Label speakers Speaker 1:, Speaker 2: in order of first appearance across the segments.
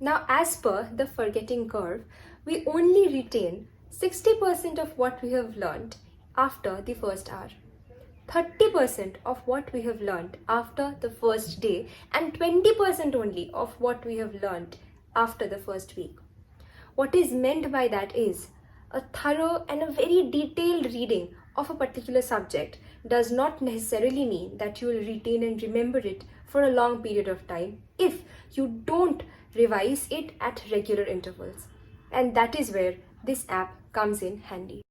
Speaker 1: Now, as per the forgetting curve, we only retain 60% of what we have learned after the first hour, 30% of what we have learned after the first day, and 20% only of what we have learned after the first week. What is meant by that is a thorough and a very detailed reading of a particular subject does not necessarily mean that you will retain and remember it for a long period of time if you don't revise it at regular intervals. And that is where this app comes in handy.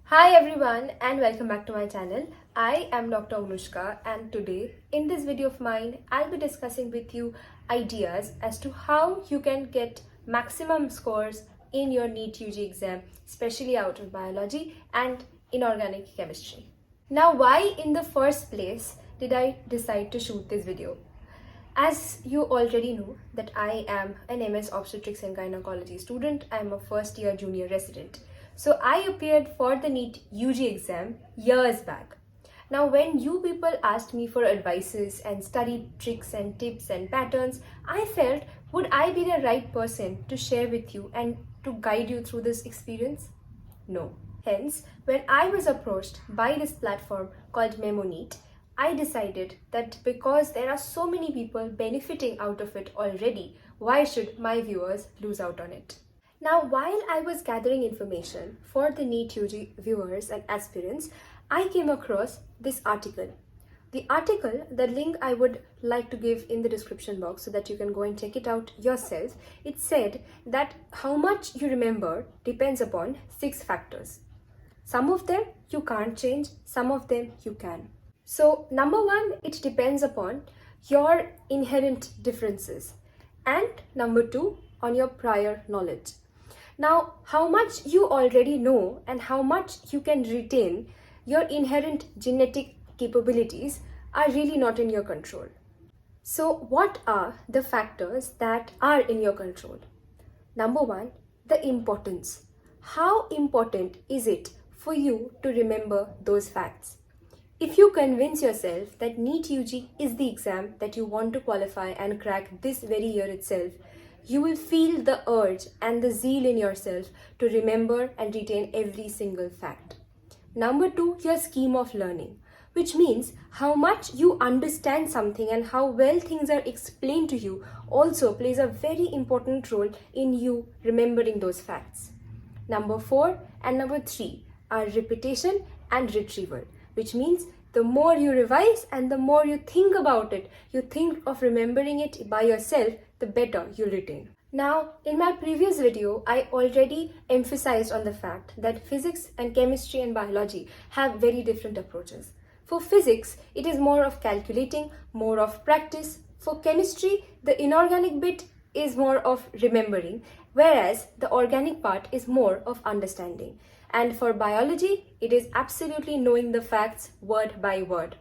Speaker 1: Hi everyone and welcome back to my channel. I am Dr. Anushka, and today in this video of mine I'll be discussing with you ideas as to how you can get maximum scores in your NEETUG exam, especially out of biology and inorganic chemistry. Now, why in the first place did I decide to shoot this video? As you already know that I am an MS Obstetrics and Gynecology student. I am a first year junior resident. So I appeared for the NEET UG exam years back. Now, when you people asked me for advices and study tricks and tips and patterns, I felt, would I be the right person to share with you and to guide you through this experience? No. Hence, when I was approached by this platform called MemoNeet, I decided that because there are so many people benefiting out of it already, why should my viewers lose out on it? Now, while I was gathering information for the NEETUG viewers and aspirants, I came across this article. The article, the link I would like to give in the description box so that you can go and check it out yourself. It said that how much you remember depends upon 6 factors. Some of them you can't change, some of them you can. So, number 1, it depends upon your inherent differences. And number 2, on your prior knowledge. Now, how much you already know and how much you can retain, your inherent genetic capabilities are really not in your control. So, what are the factors that are in your control? Number 1, the importance. How important is it for you to remember those facts? If you convince yourself that NEET UG is the exam that you want to qualify and crack this very year itself, you will feel the urge and the zeal in yourself to remember and retain every single fact. Number 2, your scheme of learning, which means how much you understand something and how well things are explained to you also plays a very important role in you remembering those facts. Number 4 and number 3 are repetition and retrieval, which means the more you revise and the more you think about it, you think of remembering it by yourself, the better you'll retain. Now, in my previous video, I already emphasized on the fact that physics and chemistry and biology have very different approaches. For physics, it is more of calculating, more of practice. For chemistry, the inorganic bit is more of remembering, whereas the organic part is more of understanding. And for biology, it is absolutely knowing the facts word by word.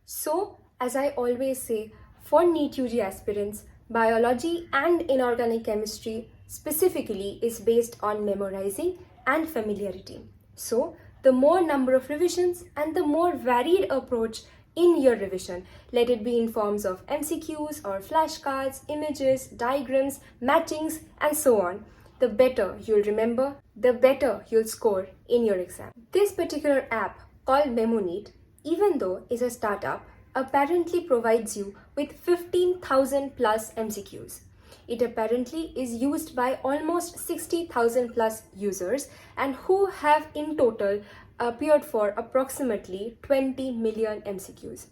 Speaker 1: So, as I always say, for NEET UG aspirants, biology and inorganic chemistry specifically is based on memorizing and familiarity. So, the more number of revisions and the more varied approach in your revision, let it be in forms of MCQs or flashcards, images, diagrams, matchings, and so on, the better you'll remember, the better you'll score in your exam. This particular app called MemoNeet, even though is a startup, apparently provides you with 15,000 plus MCQs. It apparently is used by almost 60,000 plus users and who have in total appeared for approximately 20 million MCQs.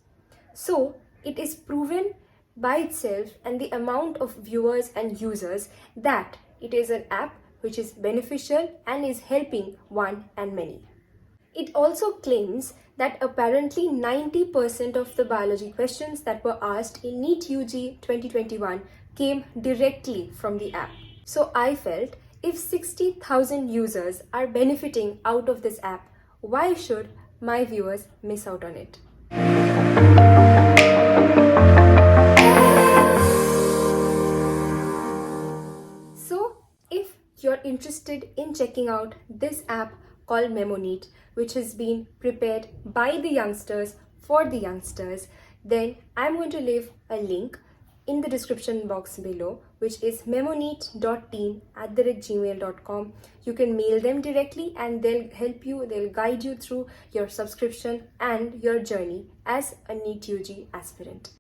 Speaker 1: So it is proven by itself and the amount of viewers and users that it is an app which is beneficial and is helping one and many. It also claims that apparently 90% of the biology questions that were asked in NEET UG 2021 came directly from the app. So I felt if 60,000 users are benefiting out of this app, why should my viewers miss out on it? So if you're interested in checking out this app called MemoNeet, which has been prepared by the youngsters for the youngsters, then I'm going to leave a link in the description box below, which is memoneet.teen@gmail.com. You can mail them directly and they'll help you, they'll guide you through your subscription and your journey as a NEET UG aspirant.